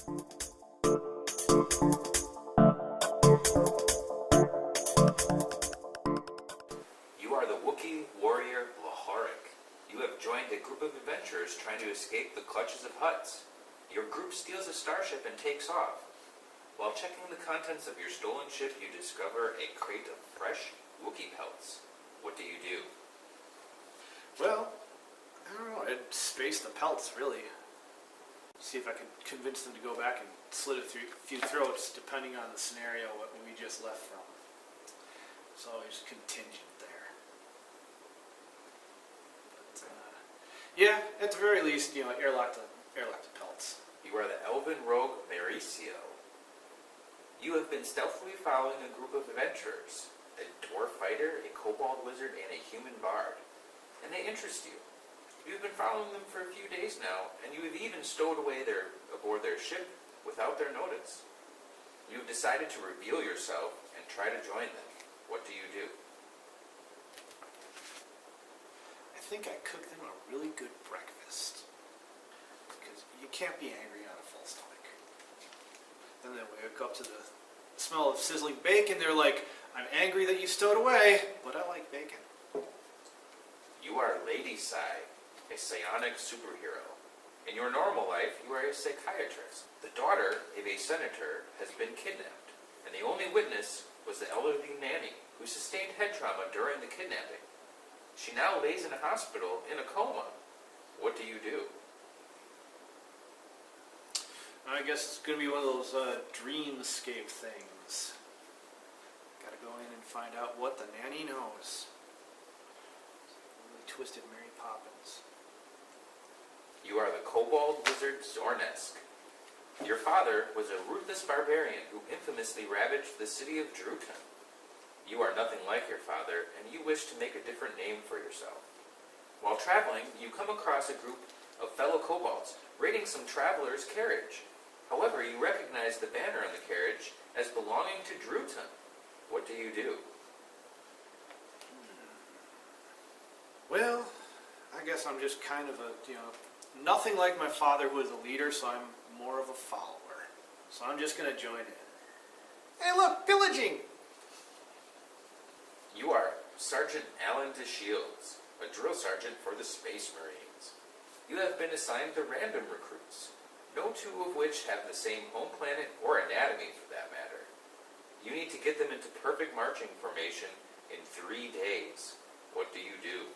You are the Wookiee warrior Lahoric. You have joined a group of adventurers trying to escape the clutches of Hutts. Your group steals a starship and takes off. While checking the contents of your stolen ship, you discover a crate of fresh Wookiee pelts. What do you do? Well, I don't know. I'd space the pelts, really. See if I can convince them to go back and slit a few throats, depending on the scenario what we just left from. It's always contingent there. But, yeah, at the very least, airlock the pelts. You are the elven rogue Mauricio. You have been stealthily following a group of adventurers, a dwarf fighter, a kobold wizard, and a human bard, and they interest you. You've been following them for a few days now, and you have even stowed away aboard their ship without their notice. You have decided to reveal yourself and try to join them. What do you do? I think I cook them a really good breakfast. Because you can't be angry on a full stomach. Then they wake up to the smell of sizzling bacon. They're like, I'm angry that you stowed away, but I like bacon. You are Lady Sai, a psionic superhero. In your normal life, you are a psychiatrist. The daughter of a senator has been kidnapped, and the only witness was the elderly nanny who sustained head trauma during the kidnapping. She now lays in a hospital in a coma. What do you do? I guess it's going to be one of those dreamscape things. Got to go in and find out what the nanny knows. Really twisted Mary Poppins. You are the Cobalt wizard Zornesk. Your father was a ruthless barbarian who infamously ravaged the city of Drewcifer. You are nothing like your father, and you wish to make a different name for yourself. While traveling, you come across a group of fellow kobolds raiding some traveler's carriage. However, you recognize the banner on the carriage as belonging to Drewcifer. What do you do? Well, I guess I'm just kind of nothing like my father who was a leader, so I'm more of a follower. So I'm just going to join in. Hey look, pillaging! You are Sergeant Alan DeShields, a drill sergeant for the Space Marines. You have been assigned to random recruits, no two of which have the same home planet or anatomy for that matter. You need to get them into perfect marching formation in 3 days. What do you do?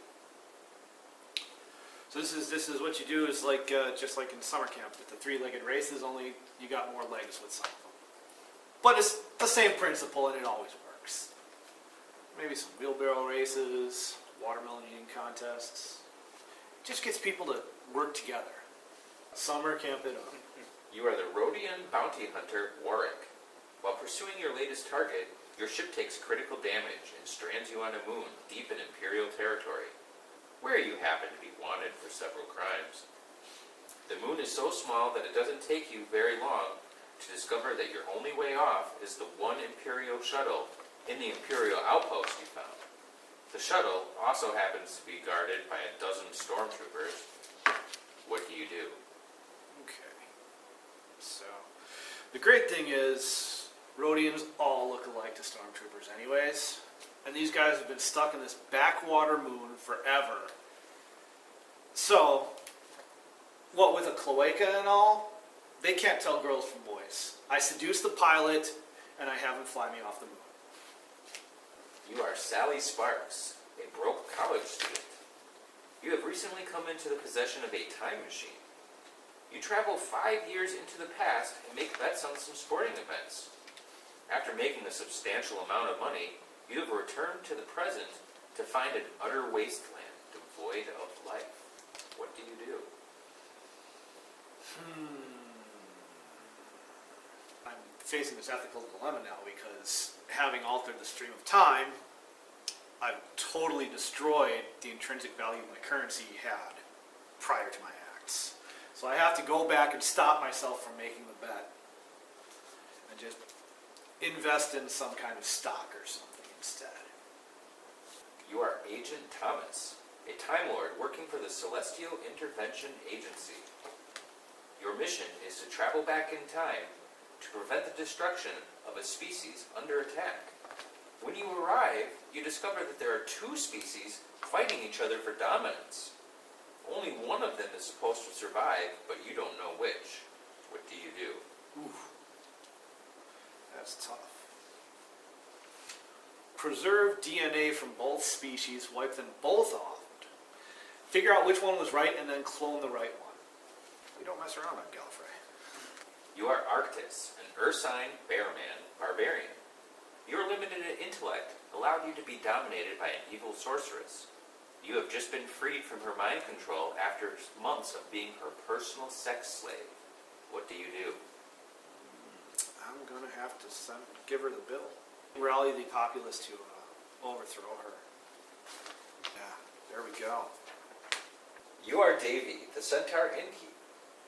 So this is what you do is like just like in summer camp with the three-legged races, only you got more legs with some of them. But it's the same principle and it always works. Maybe some wheelbarrow races, watermelon eating contests. It just gets people to work together. Summer camp it up. You are the Rhodian bounty hunter Warwick. While pursuing your latest target, your ship takes critical damage and strands you on a moon deep in Imperial territory, where you happen to be wanted for several crimes. The moon is so small that it doesn't take you very long to discover that your only way off is the one Imperial shuttle in the Imperial outpost you found. The shuttle also happens to be guarded by a dozen stormtroopers. What do you do? Okay. So, the great thing is, Rhodians all look alike to stormtroopers anyways. And these guys have been stuck in this backwater moon forever. So, what with a cloaca and all, they can't tell girls from boys. I seduce the pilot, and I have him fly me off the moon. You are Sally Sparks, a broke college student. You have recently come into the possession of a time machine. You travel 5 years into the past and make bets on some sporting events. After making a substantial amount of money, you have returned to the present to find an utter wasteland devoid of life. What do you do? I'm facing this ethical dilemma now because having altered the stream of time, I've totally destroyed the intrinsic value of my currency had prior to my acts. So I have to go back and stop myself from making the bet and just invest in some kind of stock or something instead. You are Agent Thomas, a Time Lord working for the Celestial Intervention Agency. Your mission is to travel back in time to prevent the destruction of a species under attack. When you arrive, you discover that there are two species fighting each other for dominance. Only one of them is supposed to survive, but you don't know which. What do you do? Oof. That's tough. Preserve DNA from both species, wipe them both off. Figure out which one was right, and then clone the right one. We don't mess around on Gallifrey. You are Arctis, an Ursine Bearman barbarian. Your limited intellect allowed you to be dominated by an evil sorceress. You have just been freed from her mind control after months of being her personal sex slave. What do you do? I'm going to have to give her the bill. Rally the populace to overthrow her. Yeah, there we go. You are Davy, the centaur Inky.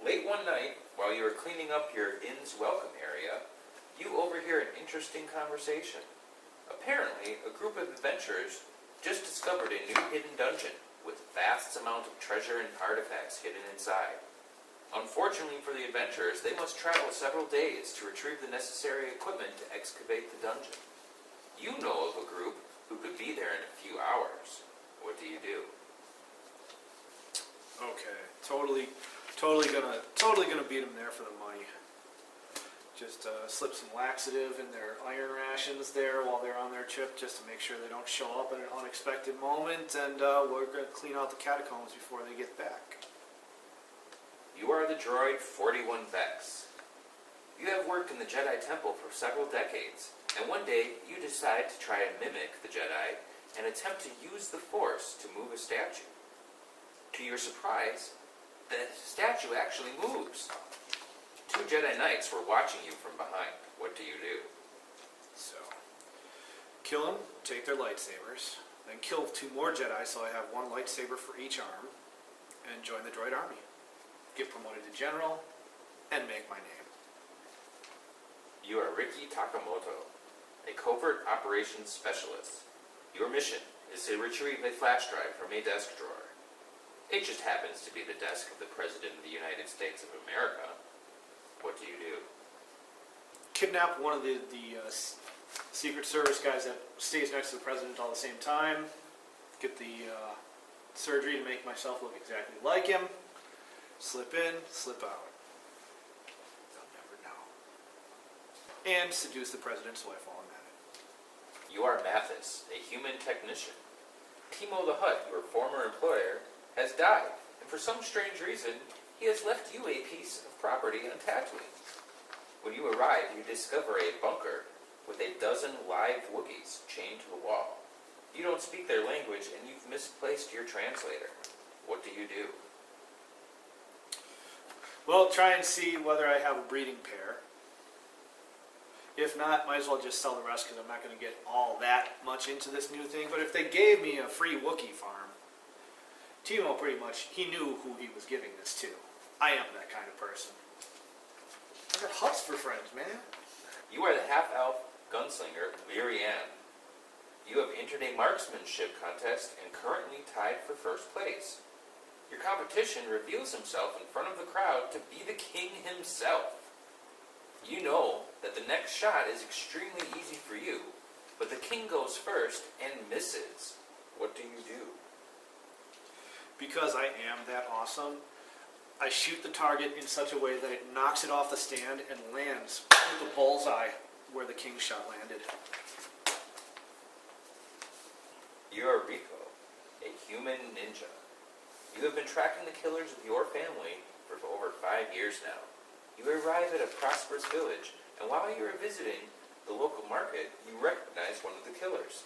Late one night, while you are cleaning up your inn's welcome area, you overhear an interesting conversation. Apparently, a group of adventurers just discovered a new hidden dungeon with vast amounts of treasure and artifacts hidden inside. Unfortunately for the adventurers, they must travel several days to retrieve the necessary equipment to excavate the dungeon. You know of a group who could be there in a few hours. What do you do? Okay, totally gonna beat them there for the money. Just slip some laxative in their iron rations there while they're on their trip, just to make sure they don't show up at an unexpected moment, and we're gonna clean out the catacombs before they get back. You are the droid 41 Vex. You have worked in the Jedi Temple for several decades, and one day you decide to try and mimic the Jedi and attempt to use the Force to move a statue. To your surprise, the statue actually moves. Two Jedi Knights were watching you from behind. What do you do? So, kill them, take their lightsabers, then kill 2 more Jedi so I have 1 lightsaber for each arm, and join the droid army. Get promoted to general, and make my name. You are Ricky Takamoto, a covert operations specialist. Your mission is to retrieve a flash drive from a desk drawer. It just happens to be the desk of the President of the United States of America. What do you do? Kidnap one of the Secret Service guys that stays next to the president all the same time. Get the surgery to make myself look exactly like him. Slip in, slip out. They'll never know. And seduce the president's wife while I'm at it. You are Mathis, a human technician. Timo the Hutt, your former employer, has died, and for some strange reason, he has left you a piece of property on Tatooine. When you arrive, you discover a bunker with a dozen live Wookiees chained to the wall. You don't speak their language, and you've misplaced your translator. What do you do? Well, try and see whether I have a breeding pair. If not, might as well just sell the rest because I'm not going to get all that much into this new thing. But if they gave me a free Wookiee farm, Timo pretty much, he knew who he was giving this to. I am that kind of person. I got Hutts for friends, man. You are the half-elf gunslinger, Lyrianne. You have entered a marksmanship contest and currently tied for first place. Your competition reveals himself in front of the crowd to be the king himself. You know that the next shot is extremely easy for you, but the king goes first and misses. What do you do? Because I am that awesome, I shoot the target in such a way that it knocks it off the stand and lands with the bullseye where the king's shot landed. You are Rico, a human ninja. You have been tracking the killers of your family for over 5 years now. You arrive at a prosperous village, and while you are visiting the local market, you recognize one of the killers.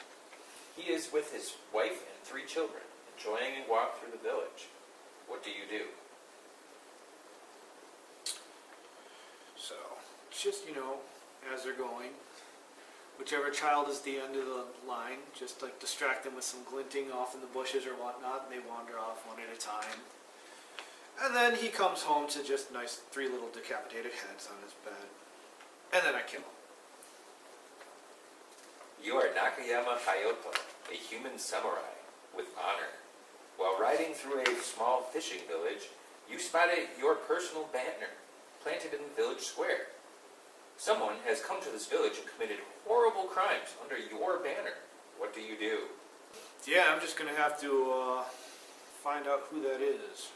He is with his wife and 3 children, enjoying a walk through the village. What do you do? So, just, as they're going, whichever child is the end of the line, just like distract them with some glinting off in the bushes or whatnot, and they wander off one at a time. And then he comes home to just nice 3 little decapitated heads on his bed. And then I kill him. You are Nakayama Hayoto, a human samurai with honor. While riding through a small fishing village, You spotted your personal banner planted in the village square. Someone has come to this village and committed horrible crimes under your banner. What do you do? Yeah, I'm just gonna have to find out who that is.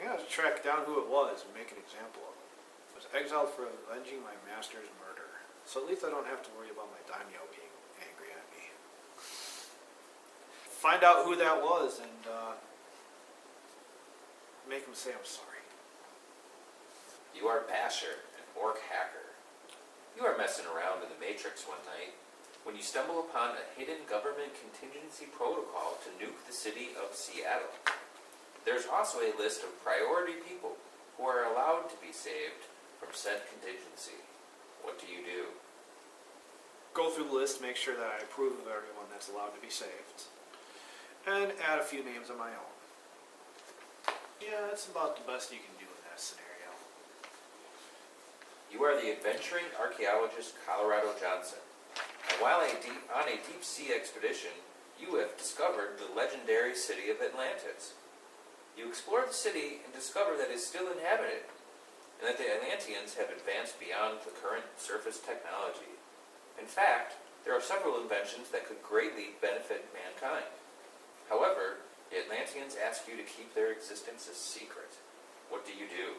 I gotta track down who it was and make an example of him. I was exiled for avenging my master's murder. So at least I don't have to worry about my daimyo being angry at me. Find out who that was and make him say I'm sorry. You are Basher, an orc hacker. You are messing around in the Matrix one night when you stumble upon a hidden government contingency protocol to nuke the city of Seattle. There's also a list of priority people who are allowed to be saved from said contingency. What do you do? Go through the list, make sure that I approve of everyone that's allowed to be saved, and add a few names of my own. Yeah, that's about the best you can do in that scenario. You are the adventuring archaeologist Colorado Johnson, and while on a deep-sea expedition, you have discovered the legendary city of Atlantis. You explore the city and discover that it is still inhabited, and that the Atlanteans have advanced beyond the current surface technology. In fact, there are several inventions that could greatly benefit mankind. However, the Atlanteans ask you to keep their existence a secret. What do you do?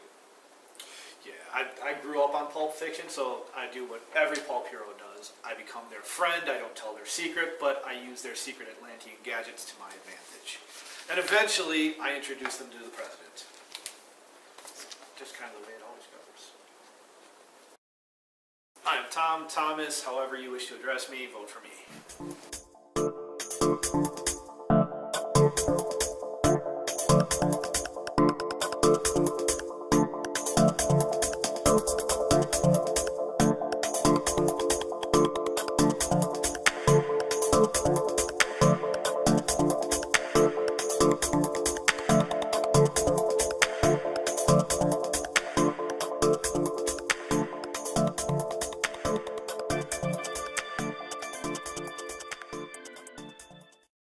Yeah, I grew up on Pulp Fiction, so I do what every pulp hero does. I become their friend, I don't tell their secret, but I use their secret Atlantean gadgets to my advantage. And eventually, I introduce them to the president. Just kind of the way it always goes. I am Tom, Thomas, however you wish to address me, vote for me.